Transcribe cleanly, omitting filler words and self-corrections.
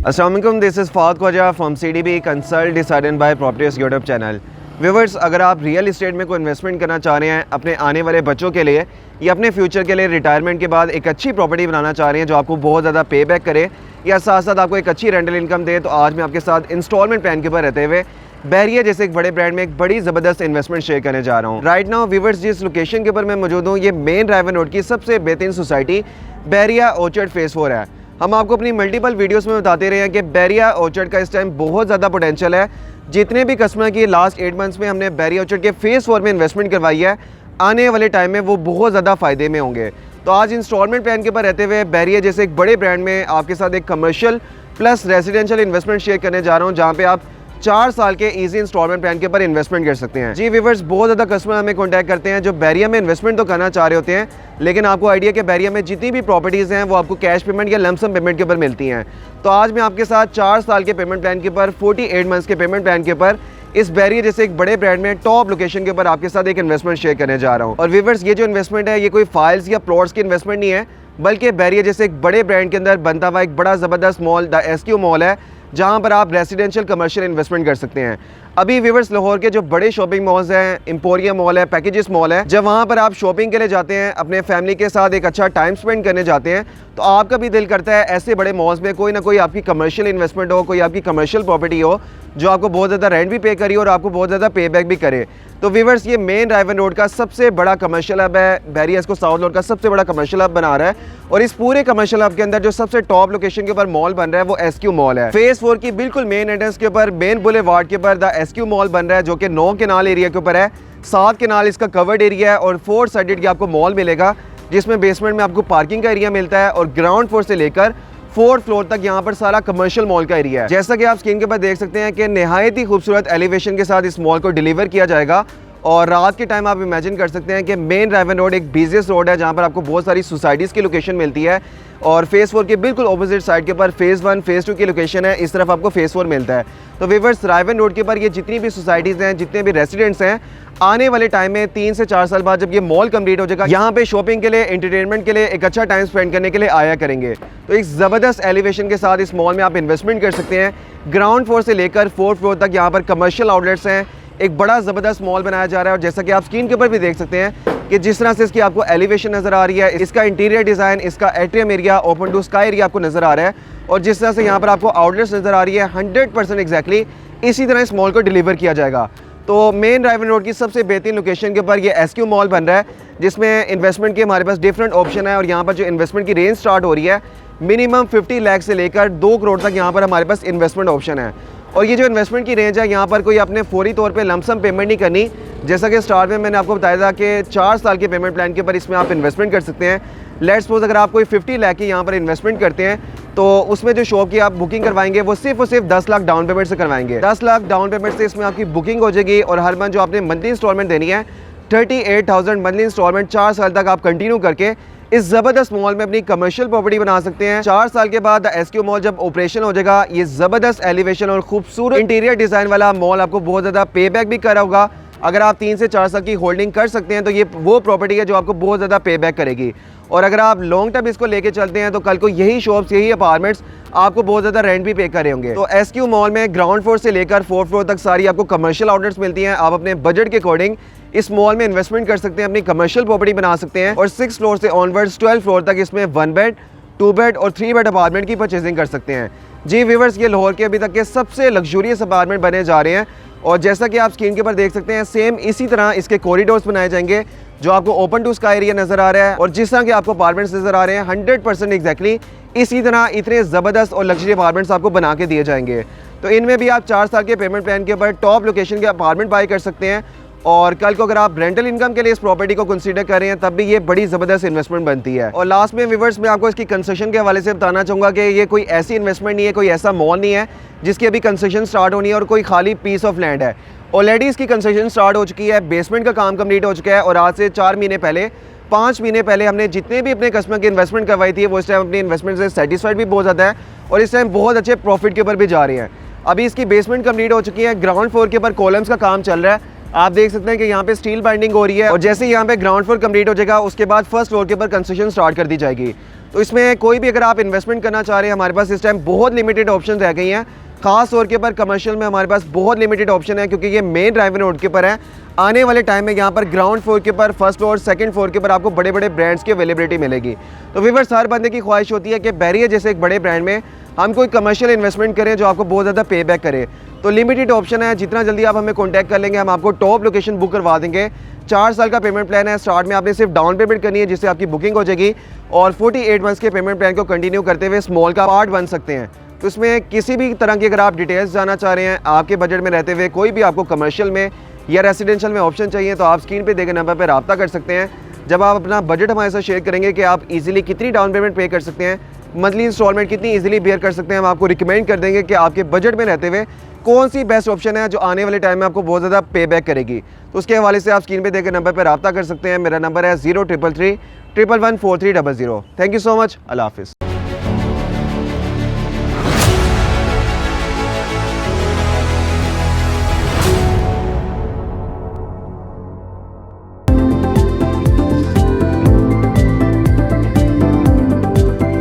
अस्सलाम वालेकुम, this is Fahad Khawaja from CDB consult decided by properties YouTube channel. Viewers, अगर आप रियल इस्टेट में कोई इन्वेस्टमेंट करना चाह रहे हैं अपने आने वाले बच्चों के लिए या अपने फ्यूचर के लिए, रिटायरमेंट के बाद एक अच्छी प्रॉपर्टी बनाना चाह रहे हैं जो आपको बहुत ज़्यादा पे बैक करे या साथ साथ आपको एक अच्छी रेंटल इनकम दे, तो आज मैं आपके साथ इंस्टॉलमेंट प्लान के ऊपर रहते हुए बैरिया जैसे एक बड़े ब्रांड में एक बड़ी ज़बरदस्त इन्वेस्टमेंट शेयर करने जा रहा हूँ। राइट नाउ व्यूवर्स, जिस लोकेशन के ऊपर मैं मौजूद हूँ ये मेन ड्राइवर रोड की सबसे बेहतरीन सोसाइटी बैरिया ऑर्चर्ड फेज़ 4 है। हम आपको अपनी मल्टीपल वीडियोस में बताते रहे हैं कि बैरिया ऑर्चर्ड का इस टाइम बहुत ज़्यादा पोटेंशियल है। जितने भी कस्टमर की लास्ट 8 मंथ्स में हमने बैरिया ऑर्चर्ड के फेज़ 4 में इन्वेस्टमेंट करवाई है, आने वाले टाइम में वो बहुत ज़्यादा फ़ायदे में होंगे। तो आज इंस्टॉलमेंट प्लान के ऊपर रहते हुए बैरिया जैसे एक बड़े ब्रांड में आपके साथ एक commercial plus residential investment share करने जा रहा हूँ, जहाँ पे आप 4 साल के इजी इंस्टॉलमेंट प्लान के ऊपर इन्वेस्टमेंट कर सकते हैं। जी व्यूअर्स, बहुत ज़्यादा कस्टमर हमें कॉन्टैक्ट करते हैं जो बैरिया में इन्वेस्टमेंट तो करना चाह रहे होते हैं, लेकिन आपको आइडिया कि बैरिया में जितनी भी प्रॉपर्टीज़ हैं वो आपको कैश पेमेंट या लमसम पेमेंट के ऊपर मिलती हैं। तो आज मैं आपके साथ 4 साल के पेमेंट प्लान के ऊपर 48 मंथ्स के पेमेंट प्लान के ऊपर इस बैरिया जैसे एक बड़े ब्रांड में टॉप लोकेशन के ऊपर आपके साथ एक इन्वेस्टमेंट शेयर करने जा रहा हूँ। और व्यूअर्स, ये जो इन्वेस्टमेंट है ये कोई फाइल्स या प्लॉट्स की इन्वेस्टमेंट नहीं है, बल्कि बैरिया जैसे एक बड़े ब्रांड के अंदर बनता हुआ एक बड़ा ज़बरदस्त मॉल द SQ मॉल है, जहां पर आप रेजिडेंशियल कमर्शियल इन्वेस्टमेंट कर सकते हैं। अभी व्यूअर्स, लाहौर के जो बड़े शॉपिंग मॉल्स हैं, एम्पोरियम मॉल है, पैकेजेस मॉल है, जब वहां पर आप शॉपिंग के लिए जाते हैं, अपने फैमिली के साथ एक अच्छा टाइम स्पेंड करने जाते हैं, तो आपका भी दिल करता है ऐसे बड़े मॉल्स में कोई ना कोई आपकी कमर्शियल इन्वेस्टमेंट हो, कोई आपकी कमर्शियल प्रॉपर्टी हो जो आपको बहुत ज़्यादा रेंट भी पे करी और आपको बहुत ज़्यादा पे बैक भी करे। तो व्यूअर्स, ये मेन ड्राइवर रोड का सबसे बड़ा कमर्शियल हब है। बैरिया इसको साउथ रोड का सबसे बड़ा कमर्शियल हब बना रहा है, और इस पूरे कमर्शियल हब के अंदर जो सबसे टॉप लोकेशन के ऊपर मॉल बन रहा है वो SQ मॉल है। फेज़ 4 की बिल्कुल मेन एंट्रेंस के ऊपर मेन बुलेवार्ड के ऊपर द SQ मॉल बन रहा है, जो कि 9 केनाल एरिया के ऊपर है। 7 केनाल इसका कवर्ड एरिया है और 4 साइडेड की आपको मॉल मिलेगा, जिसमें बेसमेंट में आपको पार्किंग का एरिया मिलता है और ग्राउंड फ्लोर से लेकर 4th फ्लोर तक यहाँ पर सारा कमर्शियल मॉल का एरिया है। जैसा कि आप स्क्रीन के ऊपर देख सकते हैं कि नहायत ही खूबसूरत एलिवेशन के साथ इस मॉल को डिलीवर किया जाएगा। और रात के टाइम आप इमेजिन कर सकते हैं कि मेन ड्राइवर रोड एक बिजिएस्ट रोड है, जहाँ पर आपको बहुत सारी सोसाइटीज़ की लोकेशन मिलती है, और फेज़ 4 के बिल्कुल ऑपोजिट साइड के ऊपर फेज़ 1 फेज़ 2 की लोकेशन है, इस तरफ आपको फेज़ 4 मिलता है। तो व्यूअर्स, रायवन रोड के ऊपर ये जितनी भी सोसाइटीज़ हैं, जितने भी रेसिडेंट्स हैं, आने वाले टाइम में 3 से 4 साल बाद जब ये मॉल कंप्लीट हो जाएगा, यहाँ पे शॉपिंग के लिए, एंटरटेनमेंट के लिए, एक अच्छा टाइम स्पेंड करने के लिए आया करेंगे। तो एक ज़बरदस्त एलिवेशन के साथ इस मॉल में आप इन्वेस्टमेंट कर सकते हैं। ग्राउंड फ्लोर से लेकर 4th फ्लोर तक यहाँ पर कमर्शियल आउटलेट्स हैं। एक बड़ा ज़बरदस्त मॉल बनाया जा रहा है, और जैसा कि आप स्क्रीन के ऊपर भी देख सकते हैं कि जिस तरह से इसकी आपको एलिवेशन नज़र आ रही है, इसका इंटीरियर डिज़ाइन, इसका atrium area, open to sky area आपको नज़र आ रहा है, और जिस तरह से यहाँ पर आपको आउटलेट्स नज़र आ रही है, 100% एग्जैक्टली इसी तरह इस मॉल को डिलीवर किया जाएगा। तो मेन ड्राइवर रोड की सबसे बेहतरीन लोकेशन के ऊपर ये SQ मॉल बन रहा है, जिसमें इन्वेस्टमेंट के हमारे पास डिफरेंट ऑप्शन है। और यहाँ पर जो इन्वेस्टमेंट की रेंज स्टार्ट हो रही है मिनिमम 50 लाख से लेकर 2 करोड़ तक यहाँ पर हमारे पास इन्वेस्टमेंट ऑप्शन है। और ये जो इन्वेस्टमेंट की रेंज है, यहाँ पर कोई अपने फौरी तौर पे लमसम पेमेंट नहीं करनी। जैसा कि स्टार्ट में मैंने आपको बताया था कि 4 साल के पेमेंट प्लान के ऊपर इसमें आप इन्वेस्टमेंट कर सकते हैं। लेट्स सपोज अगर आप कोई 50 लाख की यहाँ पर इन्वेस्टमेंट करते हैं, तो उसमें जो शॉप की आप बुकिंग करवाएंगे वो सिर्फ और सिर्फ 10 लाख डाउन पेमेंट से करवाएंगे। 10 लाख डाउन पेमेंट से इसमें आपकी बुकिंग हो जाएगी, और हर मंथ जो आपने मंथली इंस्टॉलमेंट देनी है 38,000 मंथली इंस्टॉलमेंट 4 साल तक आप कंटिन्यू करके इस ज़बरदस्त मॉल में अपनी कमर्शियल प्रॉपर्टी बना सकते हैं। 4 साल के बाद SQ मॉल जब ऑपरेशन हो जाएगा, ये ज़बरदस्त एलिवेशन और खूबसूरत इंटीरियर डिज़ाइन वाला मॉल आपको बहुत ज़्यादा पे बैक भी करा होगा। अगर आप 3 से 4 साल की होल्डिंग कर सकते हैं तो ये वो प्रॉपर्टी है जो आपको बहुत ज़्यादा पे बैक करेगी। और अगर आप लॉन्ग टर्म इसको लेके चलते हैं तो कल को यही शॉप्स, यही अपार्टमेंट्स आपको बहुत ज़्यादा रेंट भी पे करे होंगे। तो SQ मॉल में ग्राउंड फ्लोर से लेकर 4th फ्लोर तक सारी आपको कमर्शियल आउटलेट्स मिलती हैं। आप अपने बजट के अकॉर्डिंग इस मॉल में इन्वेस्टमेंट कर सकते हैं, अपनी कमर्शियल प्रॉपर्टी बना सकते हैं, और 6th फ्लोर से ऑनवर्ड्स 12th फ्लोर तक इसमें 1 बेड, 2 बेड और 3 बेड अपार्टमेंट की परचेजिंग कर सकते हैं। जी व्यूअर्स, ये लाहौर के अभी तक के सबसे लग्जूरियस अपार्टमेंट बने जा रहे हैं, और जैसा कि आप स्क्रीन के ऊपर देख सकते हैं सेम इसी तरह इसके कॉरिडोर्स बनाए जाएंगे, जो आपको ओपन टू स्काई एरिया नज़र आ रहा है, और जिस तरह के आपको अपार्टमेंट्स नज़र आ रहे हैं 100% एग्जैक्टली इसी तरह इतने ज़बरदस्त और लग्जरी अपार्टमेंट्स आपको बना के दिए जाएंगे। तो इनमें भी आप 4 साल के पेमेंट प्लान के ऊपर टॉप लोकेशन के अपार्टमेंट बाई कर सकते हैं, और कल को अगर आप रेंटल इनकम के लिए इस प्रॉपर्टी को कंसीडर कर रहे हैं तब भी ये बड़ी ज़बरदस्त इन्वेस्टमेंट बनती है। और लास्ट में व्यूअर्स, मैं आपको इसकी कंस्ट्रक्शन के हवाले से बताना चाहूँगा कि ये कोई ऐसी इन्वेस्टमेंट नहीं है, कोई ऐसा मॉल नहीं है जिसकी अभी कंस्ट्रक्शन स्टार्ट होनी है और कोई खाली पीस ऑफ लैंड है। ऑलरेडी इसकी कंस्ट्रक्शन स्टार्ट हो चुकी है, बेसमेंट का काम कंप्लीट हो चुका है, और आज से 4 महीने पहले, 5 महीने पहले हमने जितने भी अपने कस्टमर की इन्वेस्टमेंट करवाई थी वो इस टाइम अपनी इन्वेस्टमेंट से सेटिस्फाइड भी बहुत ज़्यादा है, और इस टाइम बहुत अच्छे प्रॉफिट के ऊपर भी जा रही हैं। अभी इसकी बेसमेंट कंप्लीट हो चुकी है, ग्राउंड फ्लोर के ऊपर कॉलम्स का काम चल रहा है। आप देख सकते हैं कि यहाँ पे स्टील बाइंडिंग हो रही है, और जैसे यहाँ पे ग्राउंड फ्लोर कंप्लीट हो जाएगा उसके बाद 1st फ्लोर के ऊपर कंस्ट्रक्शन स्टार्ट कर दी जाएगी। तो इसमें कोई भी अगर आप इन्वेस्टमेंट करना चाह रहे हैं, हमारे पास इस टाइम बहुत लिमिटेड ऑप्शन रह गई हैं। ख़ास तौर के ऊपर कमर्शियल में हमारे पास बहुत लिमिटेड ऑप्शन है, क्योंकि ये मेन ड्राइवर रोड के ऊपर है। आने वाले टाइम में यहाँ पर ग्राउंड फ्लोर के ऊपर, फर्स्ट फ्लोर, सेकंड फ्लोर के ऊपर आपको बड़े बड़े ब्रांड्स की अवेलेबिलिटी मिलेगी। तो व्यूअर्स, हर बंदे की ख्वाहिश होती है कि बैरियर जैसे एक बड़े ब्रांड में हम कोई कमर्शियल इन्वेस्टमेंट करें जो आपको बहुत ज़्यादा पे बैक करे। तो लिमिटेड ऑप्शन है, जितना जल्दी आप हमें कॉन्टैक्ट कर लेंगे हम आपको टॉप लोकेशन बुक करवा देंगे। 4 साल का पेमेंट प्लान है। स्टार्ट में आपने सिर्फ डाउन पेमेंट करनी है, जिससे आपकी बुकिंग हो जाएगी, और 48 मंथ्स के पेमेंट प्लान को कंटिन्यू करते हुए स्मॉल का पार्ट बन सकते हैं। तो इसमें किसी भी तरह की अगर आप डिटेल्स जानना चाह रहे हैं, आपके बजट में रहते हुए कोई भी आपको कमर्शियल में या रेसिडेंशियल में ऑप्शन चाहिए, तो आप स्क्रीन पे देखे नंबर पर रब्ता कर सकते हैं। जब आप अपना बजट हमारे साथ शेयर करेंगे कि आप इजीली कितनी डाउन पेमेंट पे कर सकते हैं, मंथली इंस्टॉलमेंट कितनी इजीली बेयर कर सकते हैं, हम आपको रिकमेंड कर देंगे कि आपके बजट में रहते हुए कौन सी बेस्ट ऑप्शन है जो आने वाले टाइम में आपको बहुत ज़्यादा पे बैक करेगी। तो उसके हवाले से आप स्क्रीन पे देखे नंबर पर रब्ता कर सकते हैं। मेरा नंबर है 0333 111 4300। Thank you so much. अल्लाह हाफिज़।